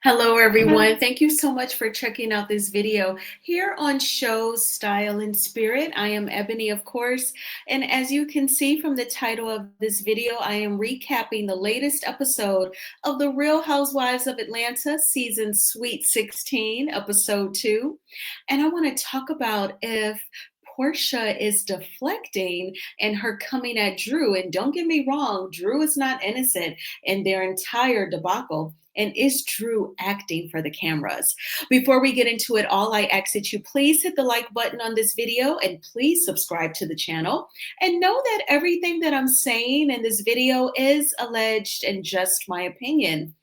Hello, everyone. Thank you so much for checking out this video here on Shows, Style, and Spirit. I am Ebony, of course. And as you can see from the title of this video, I am recapping the latest episode of The Real Housewives of Atlanta, season Sweet 16, episode 2. And I want to talk about if Porsha is deflecting and her coming at Drew. And don't get me wrong, Drew is not innocent in their entire debacle. And is Drew acting for the cameras? Before we get into it all, I ask that you please hit the like button on this video and please subscribe to the channel. And know that everything that I'm saying in this video is alleged and just my opinion.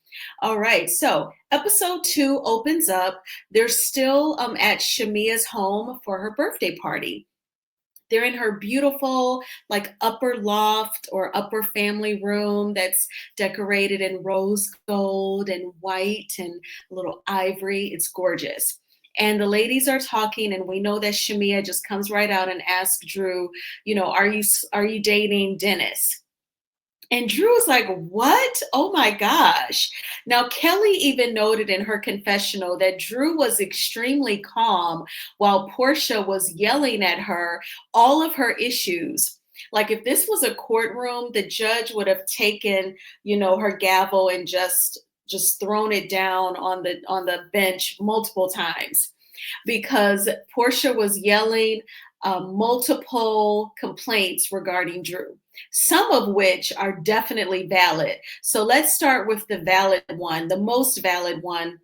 All right, so episode 2 opens up. They're still at Shemea's home for her birthday party. They're in her beautiful, like upper loft or upper family room that's decorated in rose gold and white and a little ivory. It's gorgeous. And the ladies are talking, and we know that Shemia just comes right out and asks Drew, are you dating Dennis? And Drew was like, what? Oh my gosh. Now, Kelly even noted in her confessional that Drew was extremely calm while Porsha was yelling at her all of her issues. Like if this was a courtroom, the judge would have taken, her gavel and just thrown it down on the bench multiple times because Porsha was yelling multiple complaints regarding Drew, some of which are definitely valid. So let's start with the valid one. The most valid one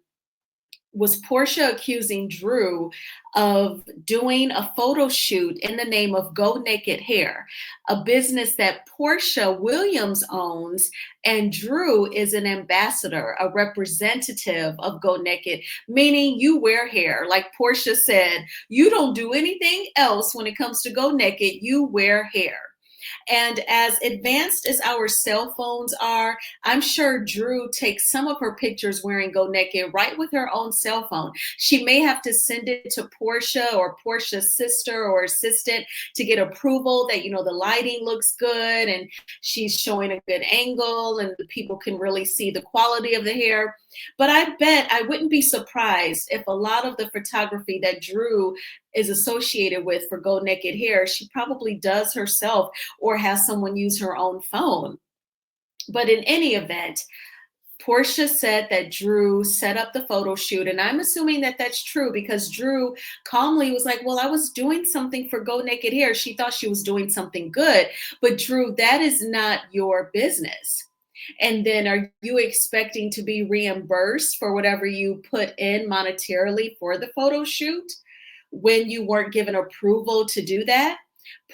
was Porsha accusing Drew of doing a photo shoot in the name of Go Naked Hair, a business that Porsha Williams owns, and Drew is an ambassador, a representative of Go Naked, meaning you wear hair. Like Porsha said, you don't do anything else when it comes to Go Naked, you wear hair. And as advanced as our cell phones are, I'm sure Drew takes some of her pictures wearing Go Naked right with her own cell phone. She may have to send it to Porsha or Porsha's sister or assistant to get approval that, the lighting looks good and she's showing a good angle and the people can really see the quality of the hair. But I bet I wouldn't be surprised if a lot of the photography that Drew is associated with for Go Naked Hair, she probably does herself or has someone use her own phone. But in any event, Porsha said that Drew set up the photo shoot, and I'm assuming that that's true because Drew calmly was like, well, I was doing something for Go Naked Hair. She thought she was doing something good, but Drew, that is not your business. And then are you expecting to be reimbursed for whatever you put in monetarily for the photo shoot when you weren't given approval to do that?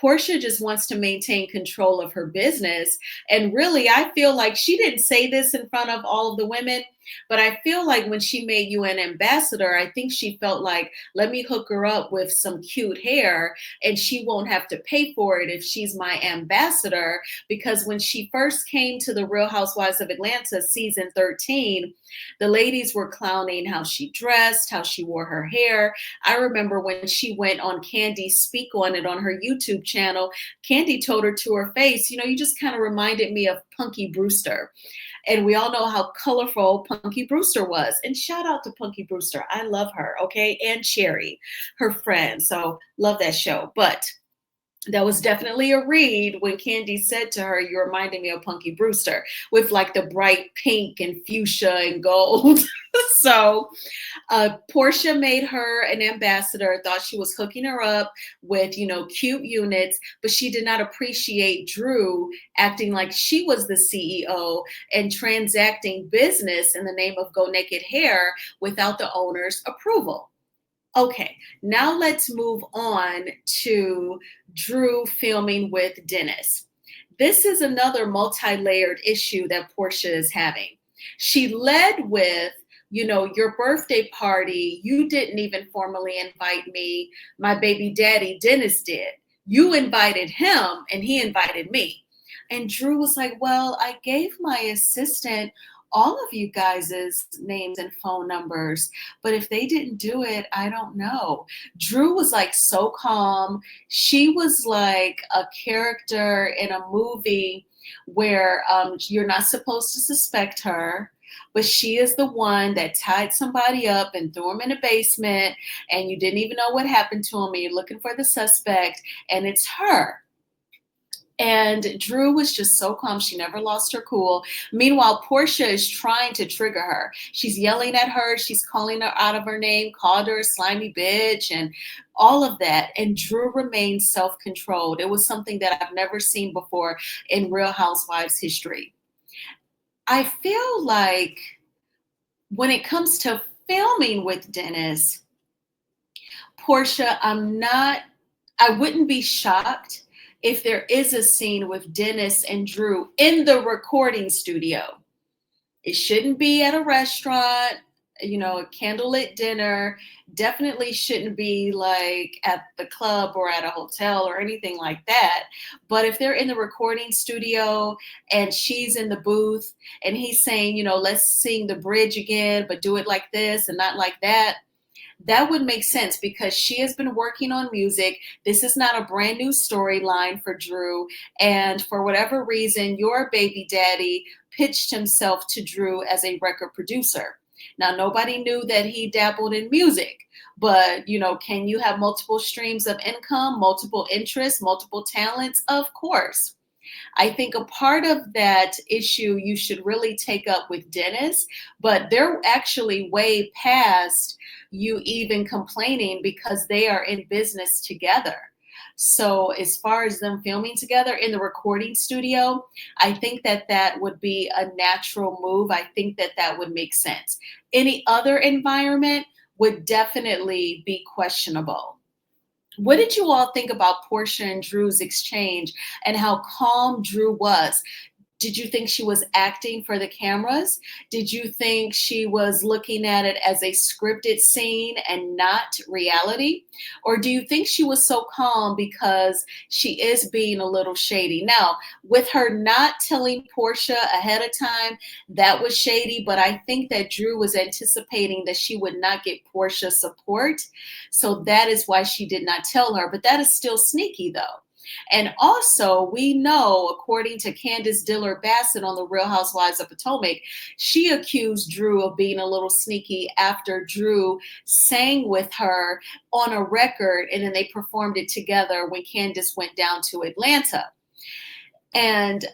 Porsha just wants to maintain control of her business. And really, I feel like she didn't say this in front of all of the women, but I feel like when she made you an ambassador, I think she felt like, let me hook her up with some cute hair and she won't have to pay for it if she's my ambassador. Because when she first came to the Real Housewives of Atlanta season 13, the ladies were clowning how she dressed, how she wore her hair. I remember when she went on Candy's Speak on It on her YouTube channel, Candy told her to her face, you just kind of reminded me of Punky Brewster. And we all know how colorful Punky Brewster was. And shout out to Punky Brewster. I love her, okay? And Cherry, her friend. So love that show. But that was definitely a read when Candy said to her, you're reminding me of Punky Brewster with like the bright pink and fuchsia and gold. So Porsha made her an ambassador, thought she was hooking her up with, cute units, but she did not appreciate Drew acting like she was the CEO and transacting business in the name of Go Naked Hair without the owner's approval. Okay, now let's move on to Drew filming with Dennis. This is another multi-layered issue that Porsha is having. She led with, your birthday party, you didn't even formally invite me. My baby daddy, Dennis, did. You invited him and he invited me. And Drew was like, well, I gave my assistant all of you guys' names and phone numbers, but if they didn't do it, I don't know. Drew was like so calm. She was like a character in a movie where you're not supposed to suspect her. but she is the one that tied somebody up and threw him in the basement, and you didn't even know what happened to him, and you're looking for the suspect, and it's her. And Drew was just so calm. She never lost her cool. Meanwhile, Porsha is trying to trigger her. She's yelling at her. She's calling her out of her name, called her a slimy bitch, and all of that. And Drew remains self controlled. It was something that I've never seen before in Real Housewives history. I feel like when it comes to filming with Dennis, Porsha, I wouldn't be shocked if there is a scene with Dennis and Drew in the recording studio. It shouldn't be at a restaurant, a candlelit dinner. Definitely shouldn't be like at the club or at a hotel or anything like that. But if they're in the recording studio and she's in the booth and he's saying, let's sing the bridge again, but do it like this and not like that, that would make sense because she has been working on music. This is not a brand new storyline for Drew. And for whatever reason, your baby daddy pitched himself to Drew as a record producer. Now, nobody knew that he dabbled in music, but can you have multiple streams of income, multiple interests, multiple talents? Of course. I think a part of that issue you should really take up with Dennis, but they're actually way past you even complaining because they are in business together. So as far as them filming together in the recording studio, I think that that would be a natural move. I think that that would make sense. Any other environment would definitely be questionable. What did you all think about Porsha and Drew's exchange and how calm Drew was? Did you think she was acting for the cameras? Did you think she was looking at it as a scripted scene and not reality? Or do you think she was so calm because she is being a little shady? Now, with her not telling Porsha ahead of time, that was shady, but I think that Drew was anticipating that she would not get Porsha support. So that is why she did not tell her, but that is still sneaky though. And also, we know, according to Candace Diller Bassett on the Real Housewives of Potomac, she accused Drew of being a little sneaky after Drew sang with her on a record and then they performed it together when Candace went down to Atlanta. And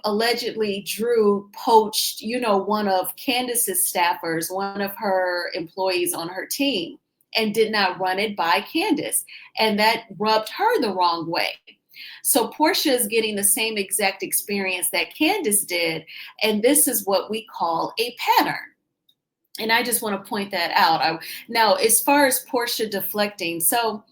allegedly, Drew poached, one of Candace's staffers, one of her employees on her team, and did not run it by Candace. And that rubbed her the wrong way. So Porsha is getting the same exact experience that Candace did. And this is what we call a pattern. And I just want to point that out. Now, as far as Porsha deflecting, so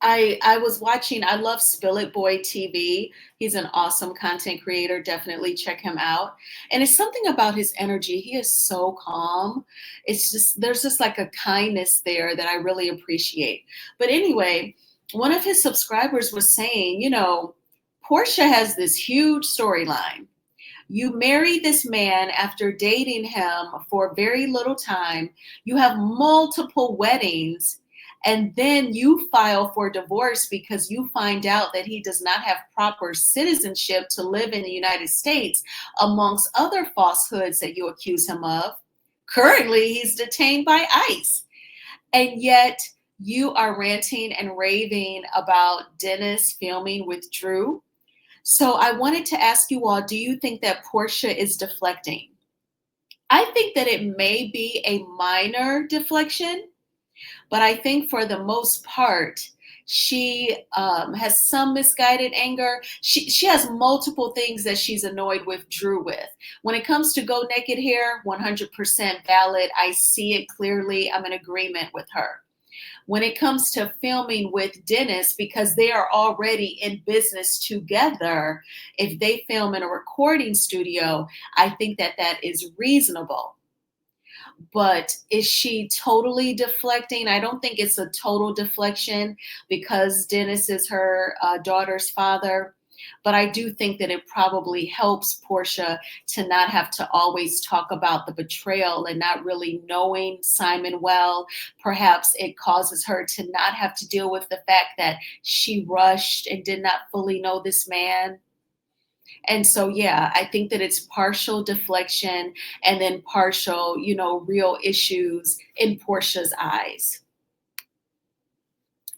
I was watching, I love Spill It Boy TV. He's an awesome content creator. Definitely check him out. And it's something about his energy. He is so calm. There's just like a kindness there that I really appreciate. But anyway, one of his subscribers was saying, Porsha has this huge storyline. You marry this man after dating him for very little time. You have multiple weddings. And then you file for divorce because you find out that he does not have proper citizenship to live in the United States, amongst other falsehoods that you accuse him of. Currently, he's detained by ICE. And yet, you are ranting and raving about Dennis filming with Drew. So I wanted to ask you all, do you think that Porsha is deflecting? I think that it may be a minor deflection, but I think for the most part, she has some misguided anger. She has multiple things that she's annoyed with Drew with. When it comes to go naked hair, 100% valid. I see it clearly. I'm in agreement with her. When it comes to filming with Dennis, because they are already in business together, if they film in a recording studio, I think that that is reasonable. But is she totally deflecting? I don't think it's a total deflection because Dennis is her daughter's father. But I do think that it probably helps Porsha to not have to always talk about the betrayal and not really knowing Simon well. Perhaps it causes her to not have to deal with the fact that she rushed and did not fully know this man. And so, yeah, I think that it's partial deflection and then partial, real issues in Portia's eyes.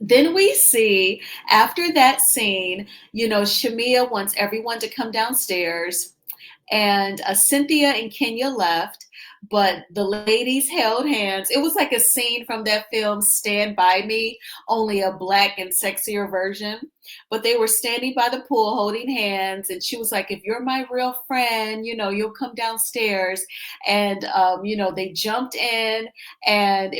Then we see after that scene, Shamea wants everyone to come downstairs, and Cynthia and Kenya left, but the ladies held hands. It was like a scene from that film Stand By Me, only a black and sexier version. But they were standing by the pool holding hands, and she was like, "If you're my real friend, you'll come downstairs." And they jumped in, and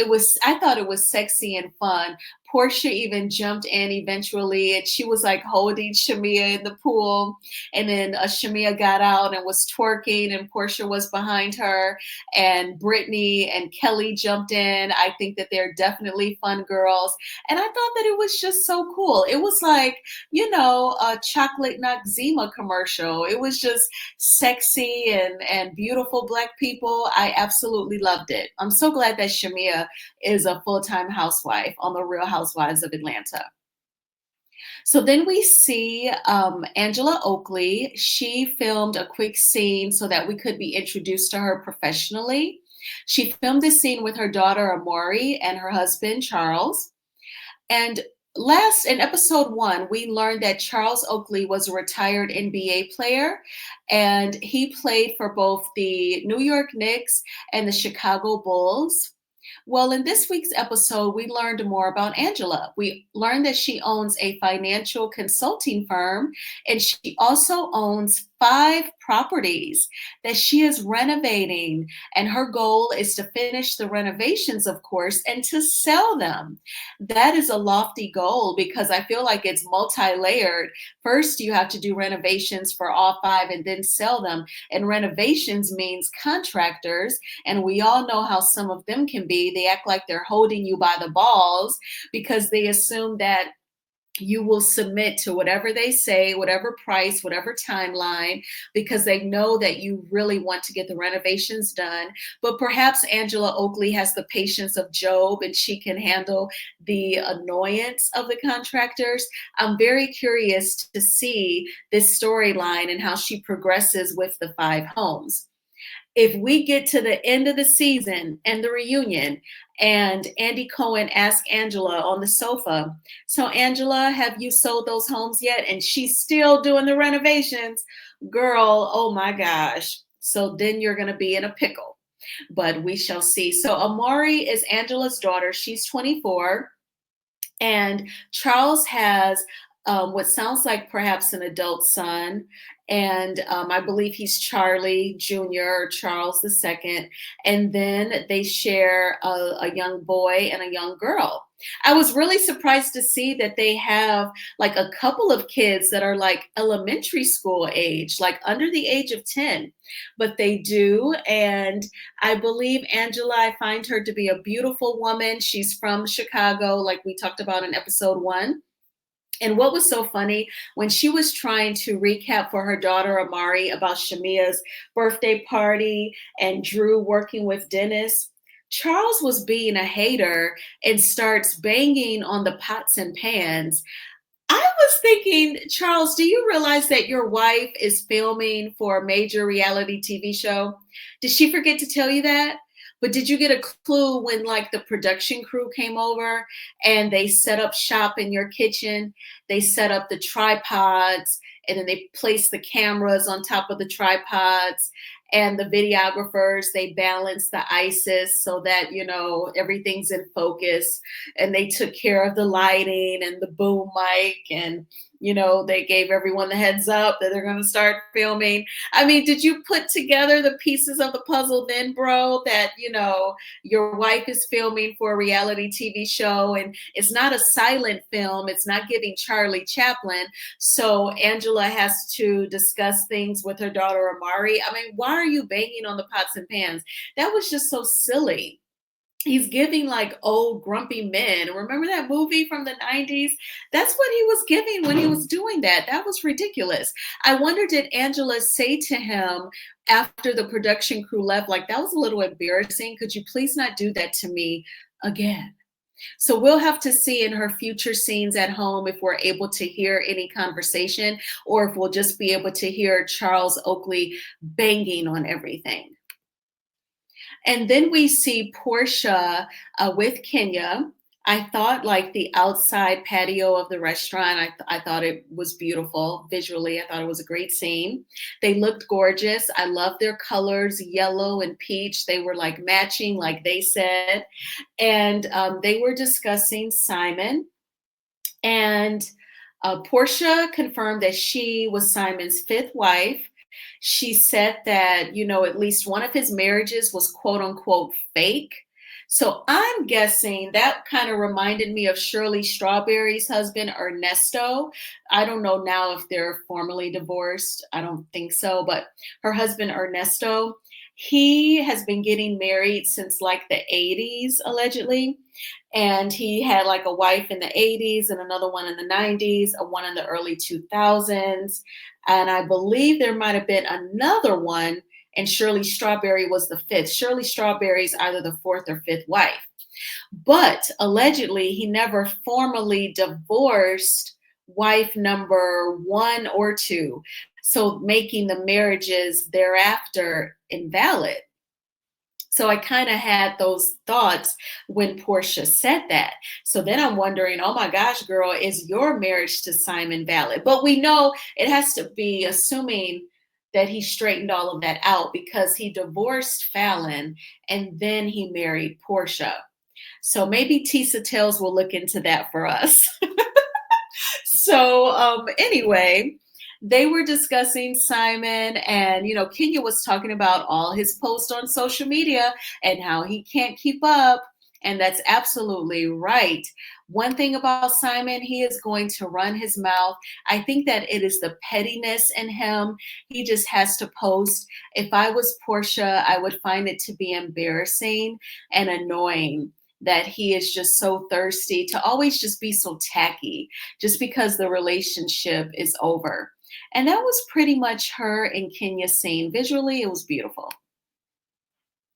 I thought it was sexy and fun. Porsha even jumped in eventually, and she was like holding Shamea in the pool. And then Shemia got out and was twerking, and Porsha was behind her. And Britney and Kelly jumped in. I think that they're definitely fun girls. And I thought that it was just so cool. It was like, a chocolate Noxzema commercial. It was just sexy and beautiful black people. I absolutely loved it. I'm so glad that Shemia is a full-time housewife on the Real Housewives of Atlanta. So then we see Angela Oakley. She filmed a quick scene so that we could be introduced to her professionally. She filmed this scene with her daughter Amori and her husband Charles. And last in episode 1, we learned that Charles Oakley was a retired NBA player, and he played for both the New York Knicks and the Chicago Bulls. Well, in this week's episode, we learned more about Angela. We learned that she owns a financial consulting firm, and she also owns 5 properties that she is renovating. And her goal is to finish the renovations, of course, and to sell them. That is a lofty goal because I feel like it's multi-layered. First, you have to do renovations for all 5 and then sell them. And renovations means contractors, and we all know how some of them can be. They act like they're holding you by the balls because they assume that you will submit to whatever they say, whatever price, whatever timeline, because they know that you really want to get the renovations done. But perhaps Angela Oakley has the patience of Job and she can handle the annoyance of the contractors. I'm very curious to see this storyline and how she progresses with the 5 homes. If we get to the end of the season and the reunion, and Andy Cohen asked Angela on the sofa, "So, Angela, have you sold those homes yet?" And she's still doing the renovations. Girl, oh my gosh. So then you're going to be in a pickle. But we shall see. So, Amari is Angela's daughter. She's 24. And Charles has what sounds like perhaps an adult son. And I believe he's Charlie Jr. or Charles II. And then they share a young boy and a young girl. I was really surprised to see that they have like a couple of kids that are like elementary school age, like under the age of 10, but they do. And I believe Angela, I find her to be a beautiful woman. She's from Chicago, like we talked about in episode 1. And what was so funny, when she was trying to recap for her daughter Amari about Shemea's birthday party and Drew working with Dennis, Charles was being a hater and starts banging on the pots and pans. I was thinking, Charles, do you realize that your wife is filming for a major reality TV show? Did she forget to tell you that? But did you get a clue when like the production crew came over and they set up shop in your kitchen? They set up the tripods and then they placed the cameras on top of the tripods, and the videographers, they balanced the ISIS so that, everything's in focus, and they took care of the lighting and the boom mic, and they gave everyone the heads up that they're going to start filming. I mean, did you put together the pieces of the puzzle then, bro, that, your wife is filming for a reality TV show and it's not a silent film. It's not giving Charlie Chaplin. So Angela has to discuss things with her daughter, Amari. I mean, why are you banging on the pots and pans? That was just so silly. He's giving like old grumpy men. Remember that movie from the 90s? That's what he was giving when he was doing that. That was ridiculous. I wonder, did Angela say to him after the production crew left, like, that was a little embarrassing. Could you please not do that to me again? So we'll have to see in her future scenes at home if we're able to hear any conversation or if we'll just be able to hear Charles Oakley banging on everything. And then we see Portia with Kenya. I thought like the outside patio of the restaurant, I thought it was beautiful visually. I thought it was a great scene. They looked gorgeous. I love their colors, yellow and peach. They were like matching, like they said. And they were discussing Simon. And Portia confirmed that she was Simon's fifth wife. She said that, at least one of his marriages was quote unquote fake. So I'm guessing that kind of reminded me of Shirley Strawberry's husband, Ernesto. I don't know now if they're formally divorced. I don't think so. But her husband, Ernesto, he has been getting married since like the 80s, allegedly. And he had like a wife in the 80s and another one in the 90s, a one in the early 2000s. And I believe there might have been another one, and Shirley Strawberry was the fifth. Shirley Strawberry's either the fourth or fifth wife. But allegedly, he never formally divorced wife number one or two, so making the marriages thereafter invalid. So I kind of had those thoughts when Portia said that. So then I'm wondering, oh my gosh, girl, is your marriage to Simon valid? But we know it has to be assuming that he straightened all of that out because he divorced Fallon and then he married Portia. So maybe Tisa Tales will look into that for us. So anyway, they were discussing Simon, and Kenya was talking about all his posts on social media and how he can't keep up. And that's absolutely right. One thing about Simon, he is going to run his mouth. I think that it is the pettiness in him. He just has to post. If I was Portia, I would find it to be embarrassing and annoying that he is just so thirsty to always just be so tacky just because the relationship is over. And that was pretty much her and Kenya scene. Visually, it was beautiful.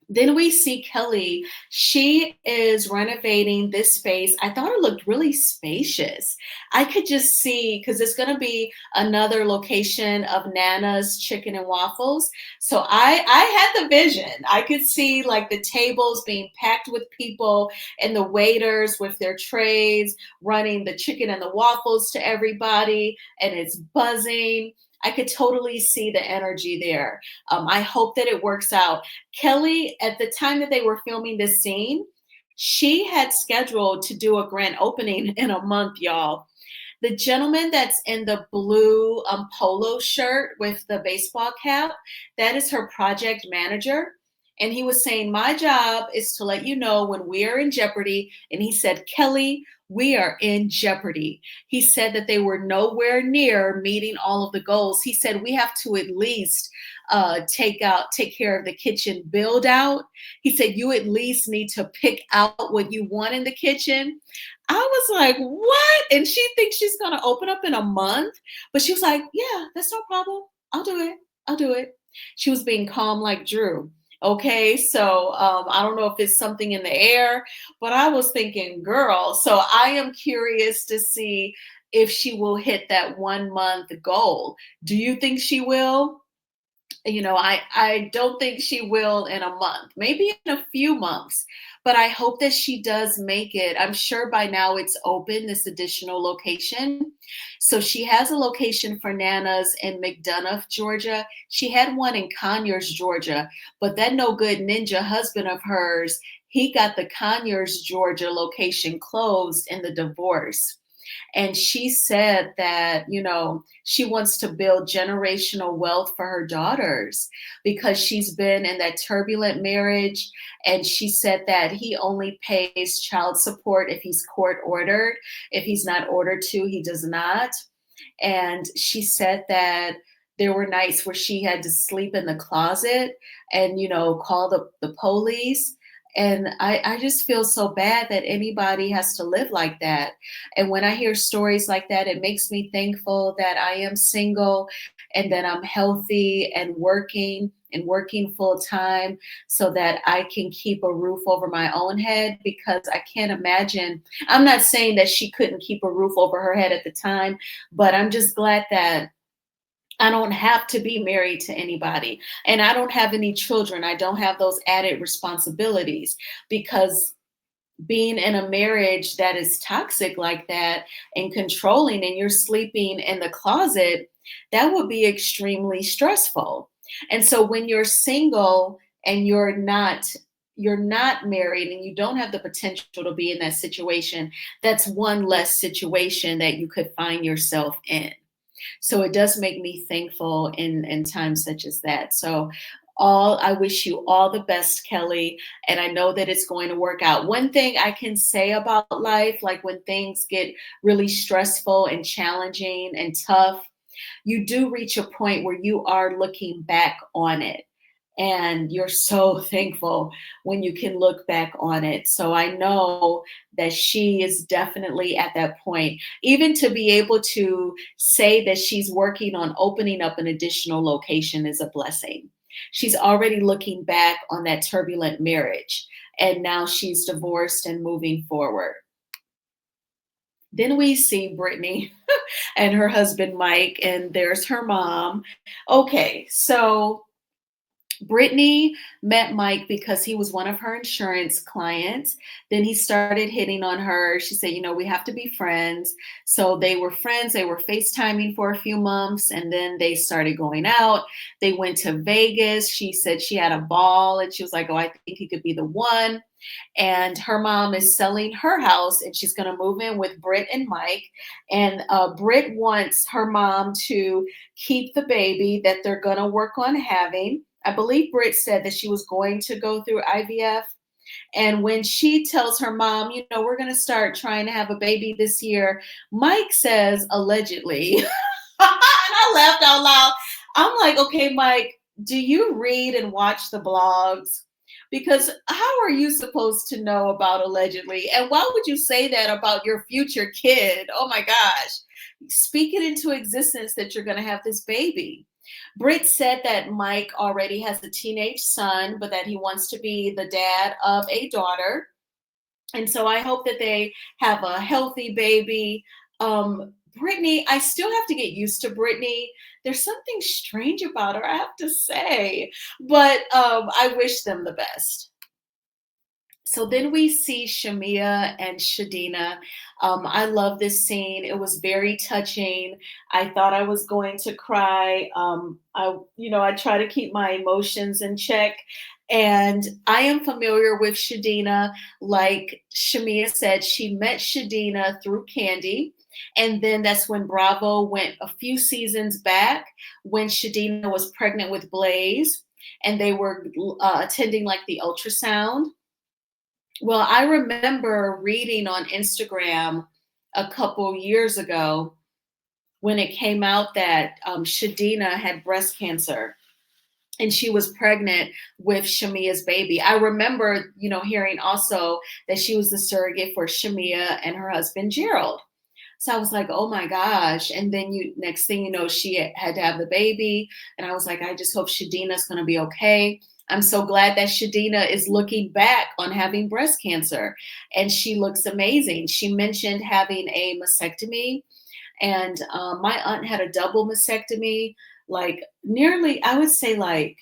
Then we see Kelly. She is renovating this space. I thought it looked really spacious. I could just see, because it's going to be another location of Nana's Chicken and Waffles. So I had the vision. I could see like the tables being packed with people and the waiters with their trays running the chicken and the waffles to everybody, and it's buzzing. I could totally see the energy there. I hope that it works out. Kelly, at the time that they were filming this scene, she had scheduled to do a grand opening in a month, y'all. The gentleman that's in the blue polo shirt with the baseball cap, that is her project manager. And he was saying, my job is to let you know when we are in jeopardy. And he said, Kelly, we are in jeopardy. He said that they were nowhere near meeting all of the goals. He said, we have to at least take care of the kitchen build out. He said, you at least need to pick out what you want in the kitchen. I was like, what? And she thinks she's going to open up in a month. But she was like, yeah, that's no problem. I'll do it. I'll do it. She was being calm like Drew. Okay, so I don't know if it's something in the air, but I was thinking, girl, so I am curious to see if she will hit that 1 month goal. Do you think she will? I don't think she will in a month, maybe in a few months, but I hope that she does make it. I'm sure by now it's open, this additional location. So she has a location for Nana's in McDonough, Georgia. She had one in Conyers, Georgia, but that no good ninja husband of hers, he got the Conyers, Georgia location closed in the divorce. And she said that, she wants to build generational wealth for her daughters because she's been in that turbulent marriage. And she said that he only pays child support if he's court ordered. If he's not ordered to, he does not. And she said that there were nights where she had to sleep in the closet and, call the police. And I just feel so bad that anybody has to live like that. And when I hear stories like that, it makes me thankful that I am single and that I'm healthy and working and working full time so that I can keep a roof over my own head, because I can't imagine. I'm not saying that she couldn't keep a roof over her head at the time, but I'm just glad that I don't have to be married to anybody, and I don't have any children. I don't have those added responsibilities, because being in a marriage that is toxic like that and controlling, and you're sleeping in the closet, that would be extremely stressful. And so when you're single and you're not married and you don't have the potential to be in that situation, that's one less situation that you could find yourself in. So it does make me thankful in times such as that. So all I wish you all the best, Kelly, and I know that it's going to work out. One thing I can say about life, like when things get really stressful and challenging and tough, you do reach a point where you are looking back on it. And you're so thankful when you can look back on it. So I know that she is definitely at that point. Even to be able to say that she's working on opening up an additional location is a blessing. She's already looking back on that turbulent marriage, and now she's divorced and moving forward. Then we see Brittany and her husband Mike, and there's her mom. Okay, so Brittany met Mike because he was one of her insurance clients. Then he started hitting on her. She said, we have to be friends. So they were friends. They were FaceTiming for a few months, and then they started going out. They went to Vegas. She said she had a ball, and she was like, oh, I think he could be the one. And her mom is selling her house, and she's going to move in with Britt and Mike. And Britt wants her mom to keep the baby that they're going to work on having. I believe Britt said that she was going to go through IVF. And when she tells her mom, we're going to start trying to have a baby this year, Mike says allegedly. And I laughed out loud. I'm like, okay, Mike, do you read and watch the blogs? Because how are you supposed to know about allegedly? And why would you say that about your future kid? Oh my gosh. Speak it into existence that you're going to have this baby. Britt said that Mike already has a teenage son, but that he wants to be the dad of a daughter. And so I hope that they have a healthy baby. Brittany, I still have to get used to Brittany. There's something strange about her, I have to say, but I wish them the best. So then we see Shemia and Shadina. I love this scene. It was very touching. I thought I was going to cry. I try to keep my emotions in check. And I am familiar with Shadina. Like Shemia said, she met Shadina through Candy. And then that's when Bravo went a few seasons back when Shadina was pregnant with Blaze, and they were attending like the ultrasound. Well, I remember reading on Instagram a couple years ago when it came out that Shadina had breast cancer and she was pregnant with Shemia's baby. I remember, hearing also that she was the surrogate for Shemia and her husband, Gerald. So I was like, oh my gosh. And then next thing you know, she had to have the baby. And I was like, I just hope Shadina's going to be okay. I'm so glad that Shadina is looking back on having breast cancer, and she looks amazing. She mentioned having a mastectomy, and my aunt had a double mastectomy, like nearly, I would say like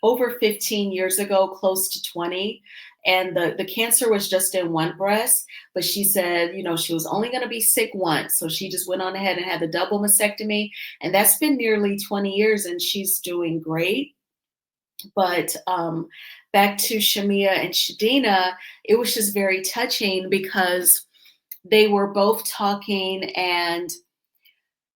over 15 years ago, close to 20. And the cancer was just in one breast, but she said, she was only going to be sick once. So she just went on ahead and had the double mastectomy. And that's been nearly 20 years, and she's doing great. But back to Shemia and Shadina, it was just very touching because they were both talking, and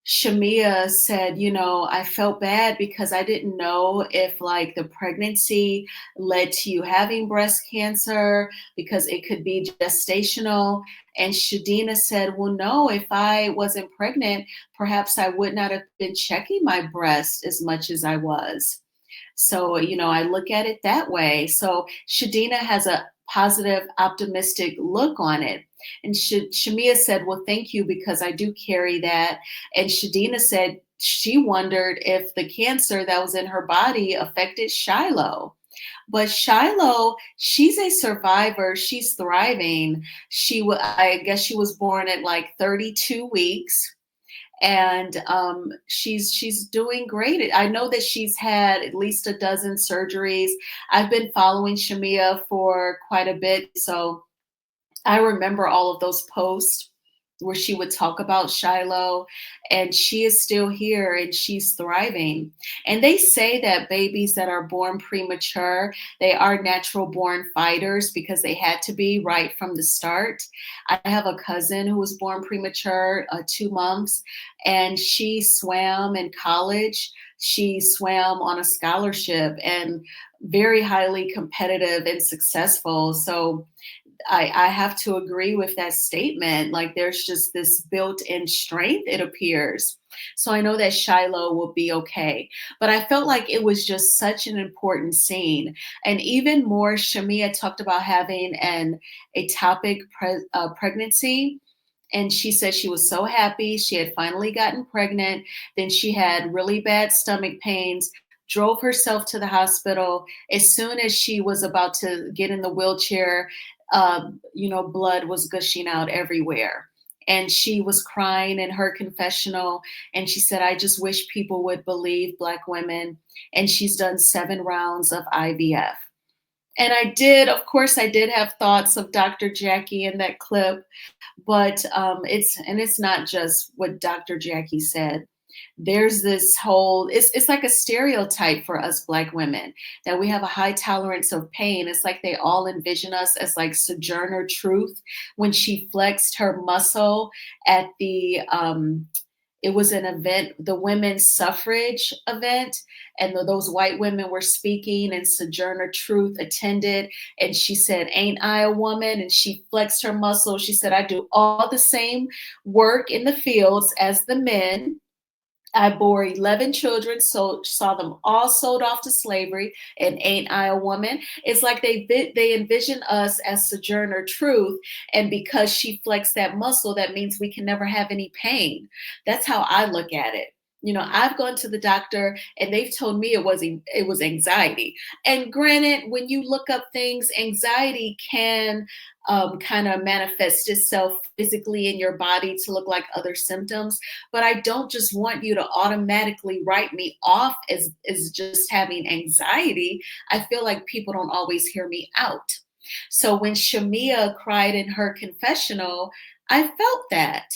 Shamea said, I felt bad because I didn't know if like the pregnancy led to you having breast cancer, because it could be gestational. And Shadina said, well, no, if I wasn't pregnant, perhaps I would not have been checking my breast as much as I was. So, I look at it that way. So Shadina has a positive, optimistic look on it. And Shamia said, well, thank you, because I do carry that. And Shadina said she wondered if the cancer that was in her body affected Shiloh. But Shiloh, she's a survivor. She's thriving. I guess she was born at like 32 weeks, and she's doing great. I know that she's had at least a dozen surgeries. I've been following Shamea for quite a bit, so I remember all of those posts where she would talk about Shiloh, and she is still here and she's thriving. And they say that babies that are born premature, they are natural born fighters because they had to be right from the start. I have a cousin who was born premature, 2 months, and she swam in college. She swam on a scholarship and very highly competitive and successful. So I have to agree with that statement. Like there's just this built-in strength, it appears. So I know that Shiloh will be okay. But I felt like it was just such an important scene. And even more, Shamia talked about having an ectopic pregnancy. And she said she was so happy. She had finally gotten pregnant. Then she had really bad stomach pains, drove herself to the hospital. As soon as she was about to get in the wheelchair, blood was gushing out everywhere. And she was crying in her confessional. And she said, I just wish people would believe Black women. And she's done 7 rounds of IVF. And of course, I did have thoughts of Dr. Jackie in that clip, but it's not just what Dr. Jackie said. There's this whole, it's like a stereotype for us Black women that we have a high tolerance of pain. It's like they all envision us as like Sojourner Truth when she flexed her muscle at the it was an event, the women's suffrage event, and those white women were speaking, and Sojourner Truth attended, and she said, "Ain't I a woman?" And she flexed her muscle. She said, "I do all the same work in the fields as the men. I bore 11 children, so saw them all sold off to slavery, and ain't I a woman?" It's like they envision us as Sojourner Truth, and because she flexed that muscle, that means we can never have any pain. That's how I look at it. I've gone to the doctor and they've told me it was anxiety. And granted, when you look up things, anxiety can kind of manifest itself physically in your body to look like other symptoms. But I don't just want you to automatically write me off as just having anxiety. I feel like people don't always hear me out. So when Shamea cried in her confessional, I felt that.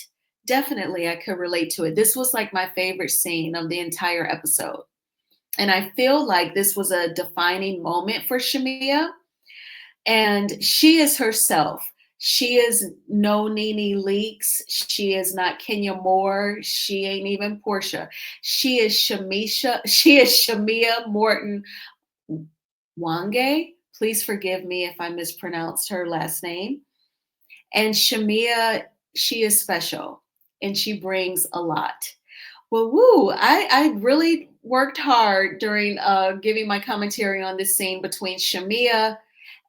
Definitely, I could relate to it. This was like my favorite scene of the entire episode. And I feel like this was a defining moment for Shamea. And she is herself. She is no Nene Leakes. She is not Kenya Moore. She ain't even Porsha. She is Shamisha. She is Shamea Morton Wange. Please forgive me if I mispronounced her last name. And Shamea, she is special and she brings a lot. Well, woo, I really worked hard during giving my commentary on this scene between Shamea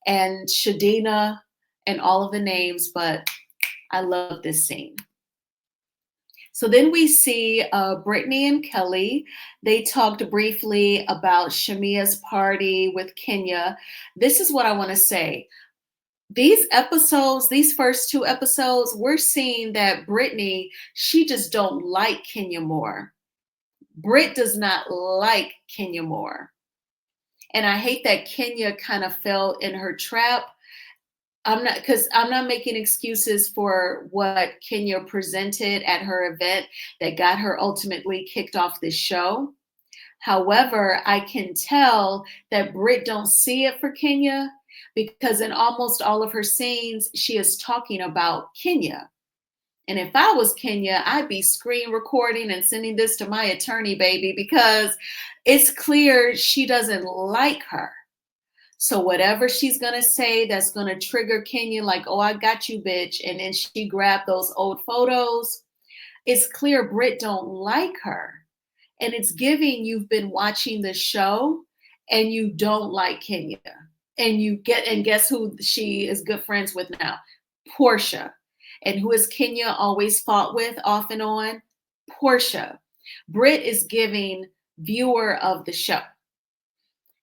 and Shadina and all of the names, but I love this scene. So then we see Britney and Kelly. They talked briefly about Shamea's party with Kenya. This is what I want to say. These episodes, these first 2 episodes, we're seeing that Britney, she just don't like Kenya Moore. Brit does not like Kenya Moore. And I hate that Kenya kind of fell in her trap. I'm not making excuses for what Kenya presented at her event that got her ultimately kicked off the show. However, I can tell that Brit don't see it for Kenya because in almost all of her scenes, she is talking about Kenya. And if I was Kenya, I'd be screen recording and sending this to my attorney, baby, because it's clear she doesn't like her. So whatever she's going to say that's going to trigger Kenya, like, oh, I got you, bitch. And then she grabbed those old photos. It's clear Brit don't like her. And it's giving you've been watching the show and you don't like Kenya. And guess who she is good friends with now? Porsha. And who has Kenya always fought with off and on? Porsha. Brit is giving viewer of the show.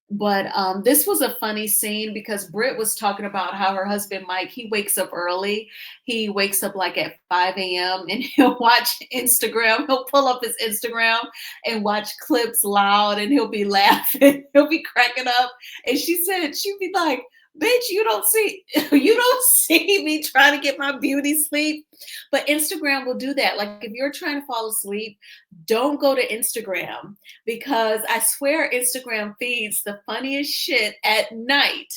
But this was a funny scene because Britt was talking about how her husband Mike, he wakes up early. He wakes up like at 5 a.m. and he'll watch Instagram. He'll pull up his Instagram and watch clips loud and he'll be laughing. He'll be cracking up. And she said, she'd be like, bitch, you don't see you don't see me trying to get my beauty sleep. But Instagram will do that. Like if you're trying to fall asleep, don't go to Instagram because I swear Instagram feeds the funniest shit at night.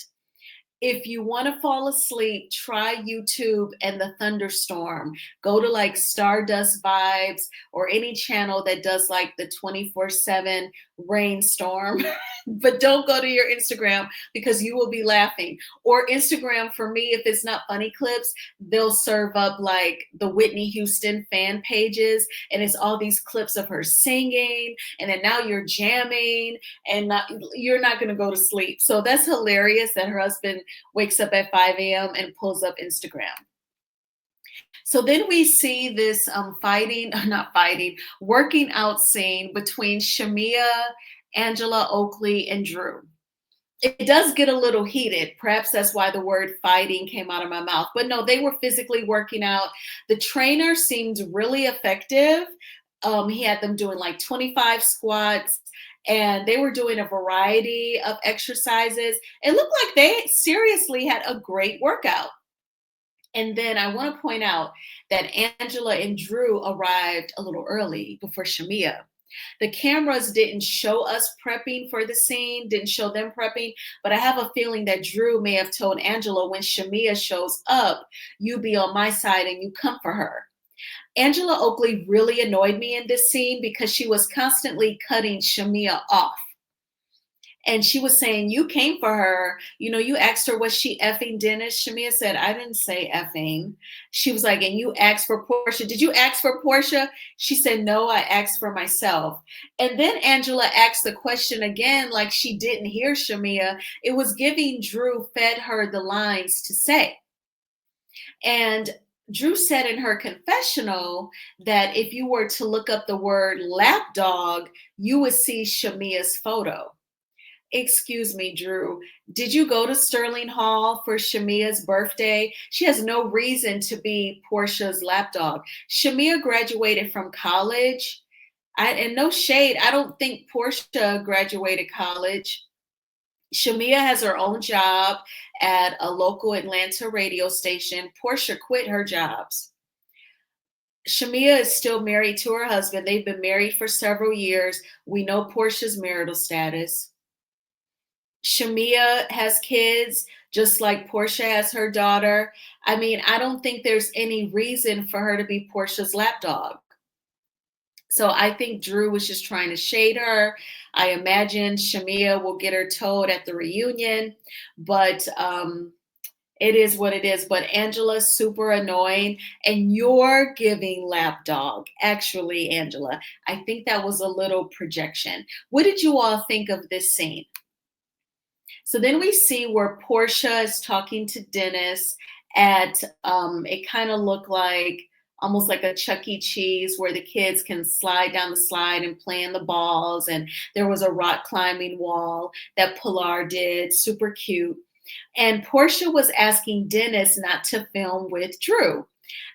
If you want to fall asleep, try YouTube and the thunderstorm. Go to like Stardust Vibes or any channel that does like the 24/7 rainstorm. But don't go to your Instagram because you will be laughing. Or Instagram, for me, if it's not funny clips, they'll serve up like the Whitney Houston fan pages, and it's all these clips of her singing, and then now you're jamming, and you're not going to go to sleep. So that's hilarious that her husband wakes up at 5 a.m. and pulls up Instagram. So then we see this not fighting, working out scene between Shamea, Angela, Oakley, and Drew. It does get a little heated. Perhaps that's why the word fighting came out of my mouth. But no, they were physically working out. The trainer seemed really effective. He had them doing like 25 squats, and they were doing a variety of exercises. It looked like they seriously had a great workout. And then I want to point out that Angela and Drew arrived a little early before Shamea. The cameras didn't show us prepping for the scene, didn't show them prepping, but I have a feeling that Drew may have told Angela, when Shamea shows up, you be on my side and you come for her. Angela Oakley really annoyed me in this scene because she was constantly cutting Shamea off. And she was saying, you came for her. You know, you asked her, was she effing Dennis? Shamea said, I didn't say effing. She was like, and you asked for Porsha. Did you ask for Porsha? She said, no, I asked for myself. And then Angela asked the question again, like she didn't hear Shamea. It was giving Drew fed her the lines to say. And Drew said in her confessional that if you were to look up the word lapdog, you would see Shamea's photo. Excuse me, Drew. Did you go to Sterling Hall for Shamea's birthday? She has no reason to be Porsha's lapdog. Shamea graduated from college. And no shade, I don't think Porsha graduated college. Shamea has her own job at a local Atlanta radio station. Porsha quit her jobs. Shamea is still married to her husband. They've been married for several years. We know Porsha's marital status. Shamea has kids, just like Porsha has her daughter. I mean, I don't think there's any reason for her to be Porsha's lapdog. So I think Drew was just trying to shade her. I imagine Shamea will get her told at the reunion, but it is what it is. But Angela's super annoying, and you're giving lapdog. Actually, Angela, I think that was a little projection. What did you all think of this scene? So then we see where Porsha is talking to Dennis at, it kind of looked like almost like a Chuck E. Cheese where the kids can slide down the slide and play in the balls. And there was a rock climbing wall that Pilar did, super cute. And Porsha was asking Dennis not to film with Drew.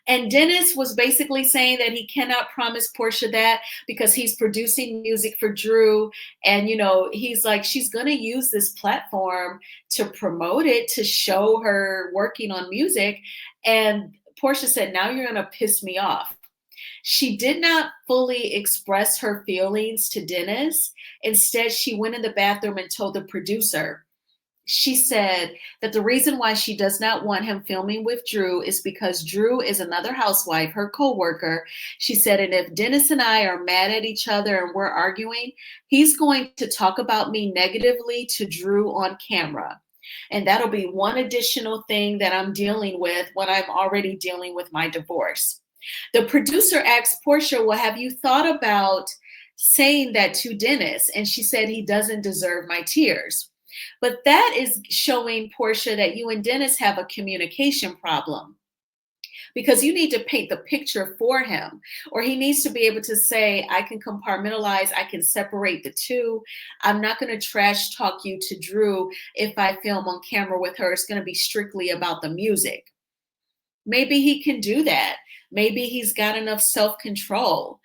And Dennis was basically saying that he cannot promise Porsha that because he's producing music for Drew. And, you know, he's like, she's going to use this platform to promote it, to show her working on music. And Porsha said, now you're going to piss me off. She did not fully express her feelings to Dennis. Instead, she went in the bathroom and told the producer. She said that the reason why she does not want him filming with Drew is because Drew is another housewife, her co-worker. She said, and if Dennis and I are mad at each other and we're arguing, he's going to talk about me negatively to Drew on camera. And that'll be one additional thing that I'm dealing with when I'm already dealing with my divorce. The producer asked Porsha, well, have you thought about saying that to Dennis? And she said, he doesn't deserve my tears. But that is showing Porsha that you and Dennis have a communication problem. because you need to paint the picture for him, or he needs to be able to say, I can compartmentalize, I can separate the two. I'm not going to trash talk you to Drew. If I film on camera with her, it's going to be strictly about the music. Maybe he can do that. Maybe he's got enough self-control.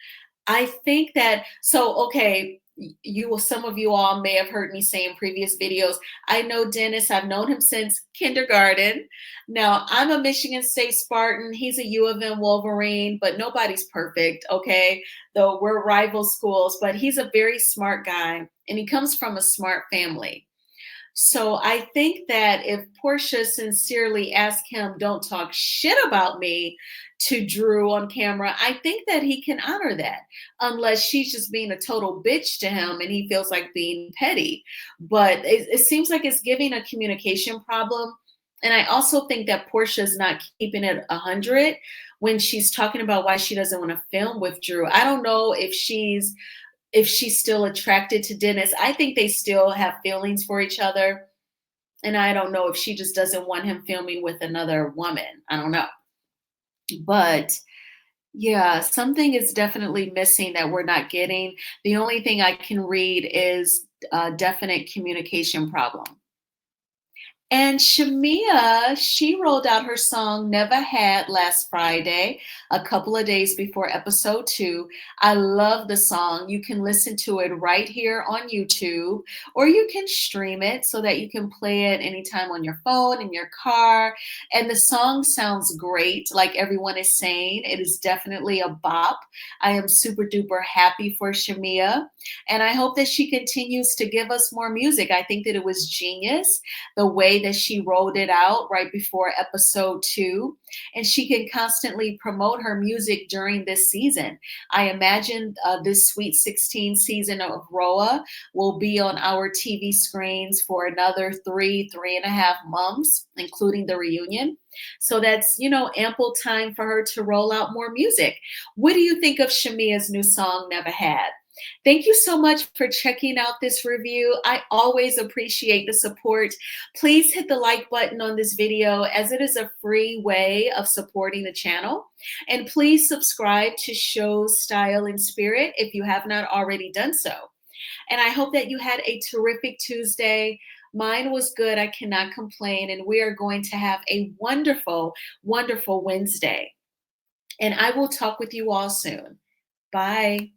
I think that, so okay, you will, some of you all may have heard me say in previous videos, I know Dennis, I've known him since kindergarten. Now, I'm a Michigan State Spartan, he's a U of M Wolverine, but nobody's perfect, okay? Though we're rival schools, but he's a very smart guy and he comes from a smart family. So I think that if Porsha sincerely asked him, don't talk shit about me to Drew on camera, I think that he can honor that, unless she's just being a total bitch to him and he feels like being petty. But it seems like it's giving a communication problem. And I also think that Porsha is not keeping it 100 when she's talking about why she doesn't want to film with Drew. I don't know if she's still attracted to Dennis. I think they still have feelings for each other. And I don't know if she just doesn't want him filming with another woman. I don't know. But yeah, something is definitely missing that we're not getting. The only thing I can read is a definite communication problem. And Shamea, she rolled out her song Never Had last Friday, a couple of days before episode 2. I love the song. You can listen to it right here on YouTube, or you can stream it so that you can play it anytime on your phone, in your car. And the song sounds great, like everyone is saying. It is definitely a bop. I am super duper happy for Shamea, and I hope that she continues to give us more music. I think that it was genius the way that she rolled it out right before episode 2, and she can constantly promote her music during this season. I imagine this Sweet 16 season of ROA will be on our TV screens for another 3.5 months, including the reunion. So that's, ample time for her to roll out more music. What do you think of Shamea's new song, Never Had? Thank you so much for checking out this review. I always appreciate the support. Please hit the like button on this video, as it is a free way of supporting the channel. And please subscribe to Shows, Style, and Spirit if you have not already done so. And I hope that you had a terrific Tuesday. Mine was good. I cannot complain. And we are going to have a wonderful, wonderful Wednesday. And I will talk with you all soon. Bye.